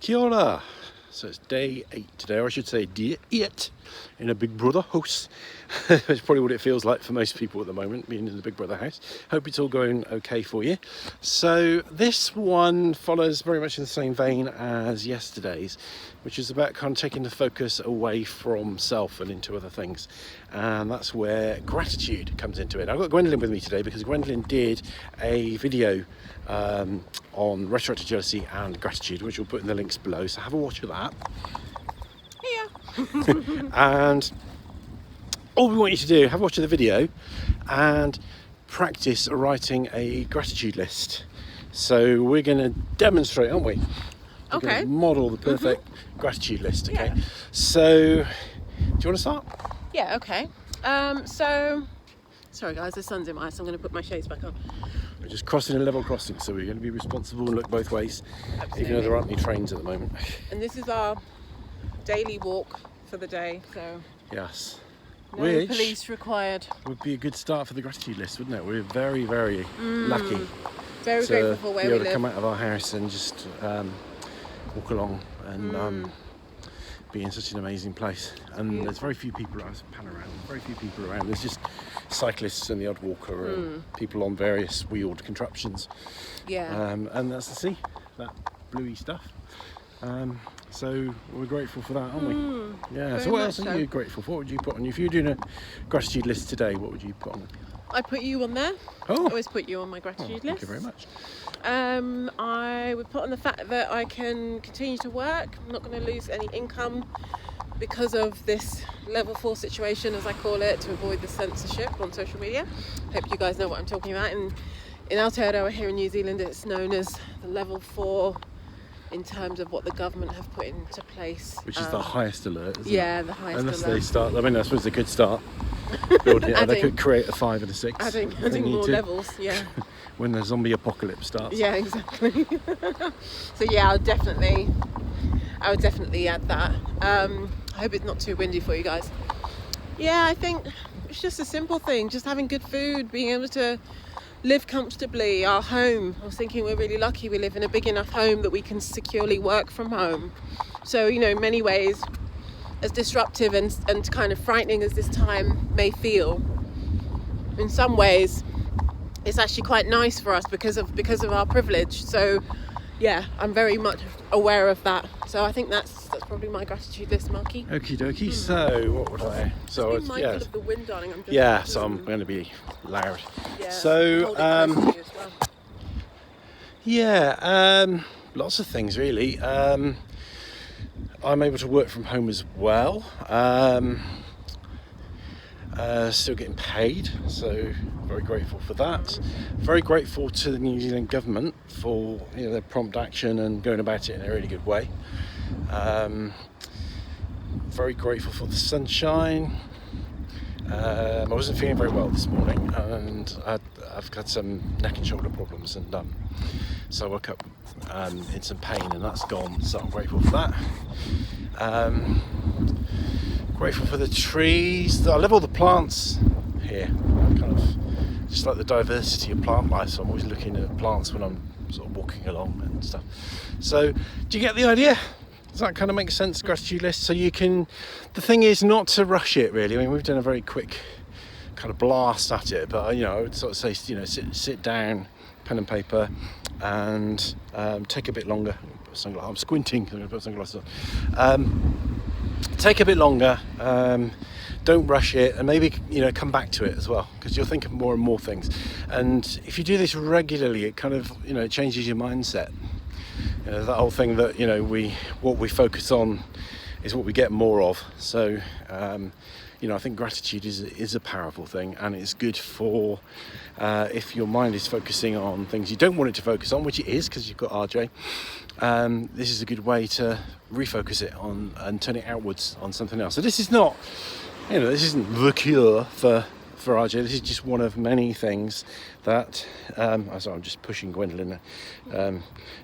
Kia ora. So it's day 8 today, or I should say day 8 in a Big Brother house. That's probably what it feels like for most people at the moment, being in the Big Brother house. Hope it's all going okay for you. So this one follows very much in the same vein as yesterday's, which is about kind of taking the focus away from self and into other things. And that's where gratitude comes into it. I've got Gwendoline with me today because Gwendoline did a video on retroactive jealousy and gratitude, which we'll put in the links below, so have a watch of that. Yeah. And all we want you to do, have a watch of the video and practice writing a gratitude list. So we're going to demonstrate, aren't we? We're Okay. going to model the perfect gratitude list. Okay. Yeah. So, do you want to start? Yeah, okay. Sorry guys, the sun's in my eyes, so I'm going to put my shades back on. We're just crossing a level crossing, so we're going to be responsible and look both ways, even though there aren't any trains at the moment. And this is our daily walk for the day, so Yes. no Which police required. would be a good start for the gratitude list, wouldn't it? We're very, very lucky Very to grateful for be where able we to live. come out of our house and just walk along and be in such an amazing place. And there's very few people around. Pan around. Very few people around. There's just cyclists and the odd walker and people on various wheeled contraptions. Yeah. And that's the sea, that bluey stuff. So we're grateful for that, aren't we? Yeah. Very So what much else are so. you grateful for? What would you put on? If you were doing a gratitude list today, what would you put on? I put you on there. Oh. I always put you on my gratitude list. Thank you very much. I would put on the fact that I can continue to work. I'm not going to lose any income because of this level 4 situation, as I call it, to avoid the censorship on social media. Hope you guys know what I'm talking about. In Aotearoa here in New Zealand, it's known as the level 4 in terms of what the government have put into place. Which is the highest alert, isn't it? Yeah, the highest Unless alert. they start, I mean, I suppose they could start building it. They Adding- could create a 5 and a 6. Adding if they need more to, levels, yeah. when the zombie apocalypse starts. Yeah, exactly. So yeah, I would definitely add that. I hope it's not too windy for you guys. Yeah, I think it's just a simple thing, just having good food, being able to live comfortably, our home. I was thinking we're really lucky we live in a big enough home that we can securely work from home. So, you know, in many ways, as disruptive and kind of frightening as this time may feel, in some ways it's actually quite nice for us because of our privilege. So yeah, I'm very much aware of that. So I think that's probably my gratitude list, Markie. Okie dokie. So what would I? So Be mindful of the wind, darling. I'm just, so I'm going to be loud. Yeah, So hold it close to you as well. Lots of things really. I'm able to work from home as well. Still getting paid, so very grateful for that. Very grateful to the New Zealand government for their prompt action and going about it in a really good way. Very grateful for the sunshine. I wasn't feeling very well this morning, and I've had some neck and shoulder problems, and so I woke up in some pain, and that's gone. So I'm grateful for that. Grateful for the trees. I love all the plants here. I kind of just like the diversity of plant life. So I'm always looking at plants when I'm sort of walking along and stuff. So, do you get the idea? Does that kind of make sense? Gratitude list. So you can. The thing is not to rush it. Really. I mean, we've done a very quick kind of blast at it, but I would sort of say, sit down, pen and paper, and take a bit longer. I'm squinting. I'm going to put sunglasses on. Take a bit longer, don't rush it, and maybe come back to it as well, because you'll think of more and more things. And if you do this regularly, it kind of changes your mindset. That whole thing that what we focus on is what we get more of. So I think gratitude is a powerful thing, and it's good for if your mind is focusing on things you don't want it to focus on, which it is because you've got RJ. This is a good way to refocus it on and turn it outwards on something else. So this is not, this isn't the cure for RJ. This is just one of many things that sorry, I'm just pushing Gwendoline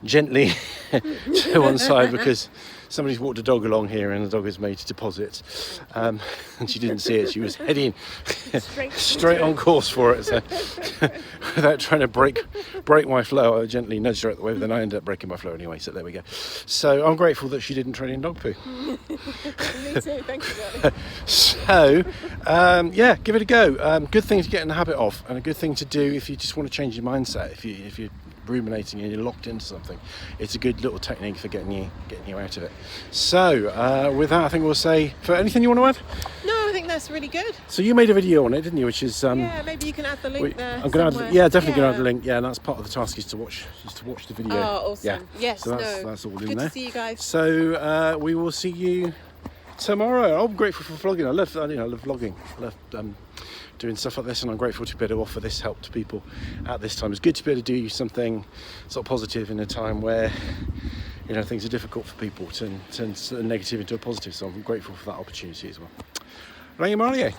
gently to one side because somebody's walked a dog along here and the dog has made deposits, and she didn't see it. She was heading straight on course for it, so without trying to break my flow, I gently nudged her out the way, but then I ended up breaking my flow anyway, so there we go. So I'm grateful that she didn't trade in dog poo. Me too, thank you, darling. So yeah, give it a go. Good thing to get in the habit of, and a good thing to do if you just want to change your mindset. If you're ruminating and you're locked into something, it's a good little technique for getting you out of it. So with that, I think we'll say, for anything you want to add? No, I think that's really good. So you made a video on it, didn't you? Which is yeah, maybe you can add the link there. I'm going to add, definitely going to add the link. Yeah, and that's part of the task, is to watch the video. Oh, awesome. Yeah. Yes, so that's all in good there. to see you guys. So we will see you tomorrow. I'm grateful for vlogging. I love vlogging. I love doing stuff like this, and I'm grateful to be able to offer this help to people at this time. It's good to be able to do something sort of positive in a time where things are difficult for people, turn negative into a positive. So I'm grateful for that opportunity as well. Rangimarie.